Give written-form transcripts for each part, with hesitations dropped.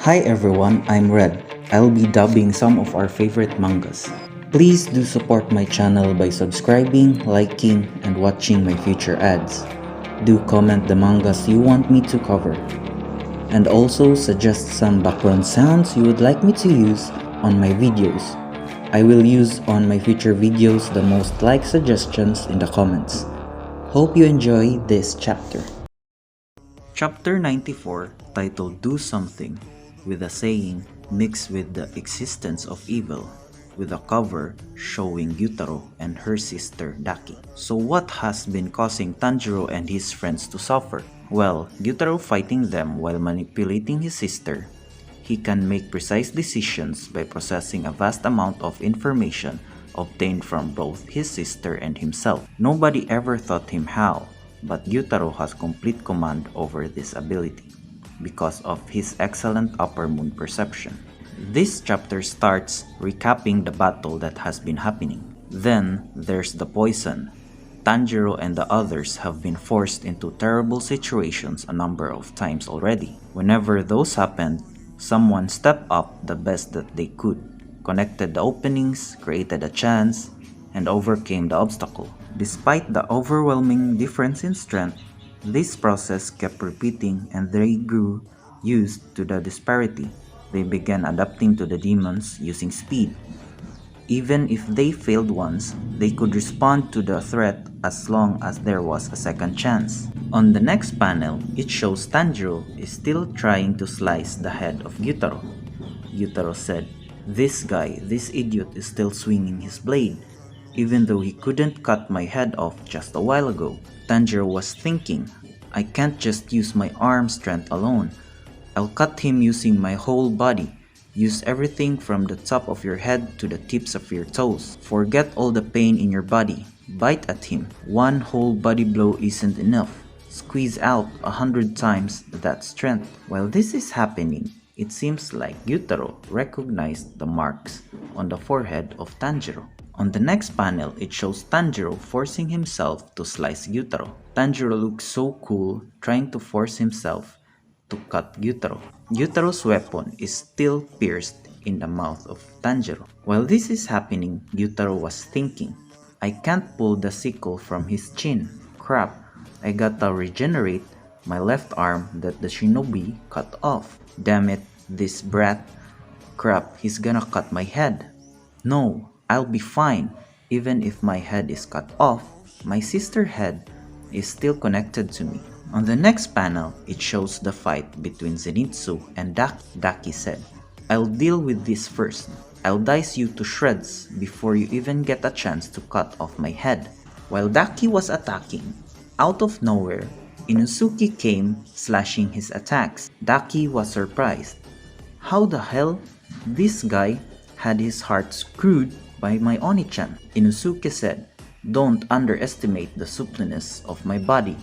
Hi everyone, I'm Red. I'll be dubbing some of our favorite mangas. Please do support my channel by subscribing, liking, and watching my future ads. Do comment the mangas you want me to cover. And also suggest some background sounds you would like me to use on my videos. I will use on my future videos the most liked suggestions in the comments. Hope you enjoy this chapter. Chapter 94, titled Do Something, with a saying mixed with the existence of evil, with a cover showing Gyutaro and her sister Daki. So what has been causing Tanjiro and his friends to suffer? Well, Gyutaro fighting them while manipulating his sister. He can make precise decisions by processing a vast amount of information obtained from both his sister and himself. Nobody ever taught him how, but Gyutaro has complete command over this ability because of his excellent upper moon perception. This chapter starts recapping the battle that has been happening. Then there's the poison. Tanjiro and the others have been forced into terrible situations a number of times already. Whenever those happened, someone stepped up the best that they could, connected the openings, created a chance, and overcame the obstacle. Despite the overwhelming difference in strength, this process kept repeating and they grew used to the disparity. They began adapting to the demons using speed. Even if they failed once, they could respond to the threat as long as there was a second chance. On the next panel, it shows Tanjiro is still trying to slice the head of Gyutaro. Gyutaro said, "This guy, this idiot is still swinging his blade, even though he couldn't cut my head off just a while ago." Tanjiro was thinking, "I can't just use my arm strength alone. I'll cut him using my whole body. Use everything from the top of your head to the tips of your toes. Forget all the pain in your body. Bite at him. One whole body blow isn't enough. Squeeze out 100 times that strength." While this is happening, it seems like Gyutaro recognized the marks on the forehead of Tanjiro. On the next panel, it shows Tanjiro forcing himself to slice Gyutaro. Tanjiro looks so cool, trying to force himself to cut Gyutaro. Gyutaro's weapon is still pierced in the mouth of Tanjiro. While this is happening, Gyutaro was thinking, "I can't pull the sickle from his chin. Crap, I gotta regenerate my left arm that the shinobi cut off. Damn it, this brat. Crap, he's gonna cut my head. No, I'll be fine. Even if my head is cut off, my sister's head is still connected to me." On the next panel, it shows the fight between Zenitsu and Daki. Daki said, "I'll deal with this first. I'll dice you to shreds before you even get a chance to cut off my head." While Daki was attacking, out of nowhere, Inosuke came slashing his attacks. Daki was surprised. How the hell? This guy had his heart screwed by my Oni-chan. Inosuke said, "Don't underestimate the suppleness of my body.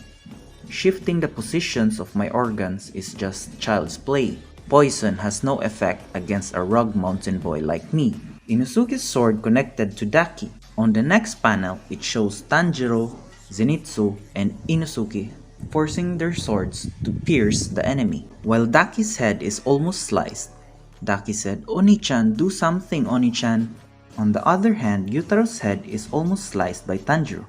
Shifting the positions of my organs is just child's play. Poison has no effect against a rugged mountain boy like me." Inosuke's sword connected to Daki. On the next panel, it shows Tanjiro, Zenitsu, and Inosuke forcing their swords to pierce the enemy. While Daki's head is almost sliced, Daki said, "Oni-chan, do something, Oni-chan." On the other hand, Gyutaro's head is almost sliced by Tanjiro.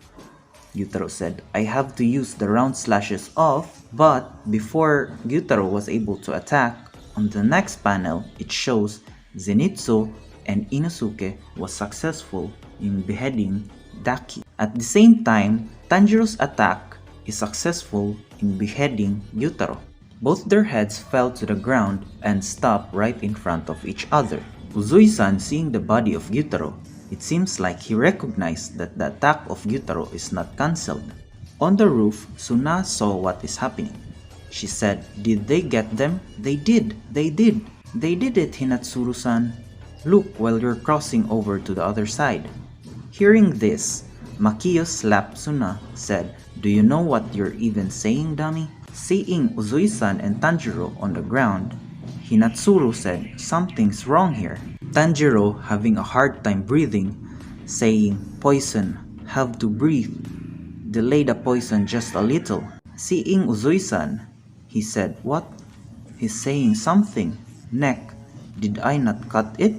Gyutaro said, "I have to use the round slashes off," but before Gyutaro was able to attack, on the next panel, it shows Zenitsu and Inosuke was successful in beheading Daki. At the same time, Tanjiro's attack is successful in beheading Gyutaro. Both their heads fell to the ground and stopped right in front of each other. Uzui-san, seeing the body of Gyutaro, it seems like he recognized that the attack of Gyutaro is not cancelled. On the roof, Suna saw what is happening. She said, "Did they get them?" "They did! They did! They did it, Hinatsuru-san! Look while you're crossing over to the other side." Hearing this, Makiyo slapped Suna, said, "Do you know what you're even saying, dummy?" Seeing Uzui-san and Tanjiro on the ground, Hinatsuru said, "Something's wrong here." Tanjiro, having a hard time breathing, saying, "Poison, have to breathe. Delay the poison just a little." Seeing Uzui-san, he said, "What? He's saying something." Neck, did I not cut it?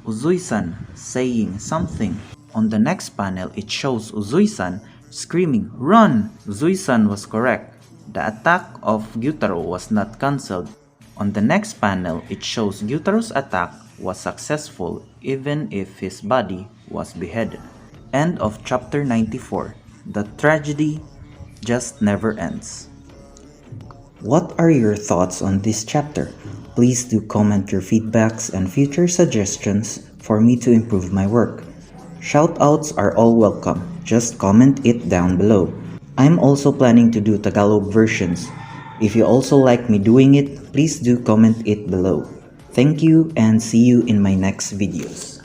Uzui-san saying something. On the next panel, it shows Uzui-san screaming, "Run!" Uzui-san was correct. The attack of Gyutaro was not cancelled. On the next panel, it shows Gyutaro's attack was successful even if his body was beheaded. End of chapter 94. The tragedy just never ends. What are your thoughts on this chapter? Please do comment your feedbacks and future suggestions for me to improve my work. Shoutouts are all welcome, just comment it down below. I'm also planning to do Tagalog versions. If you also like me doing it, please do comment it below. Thank you and see you in my next videos.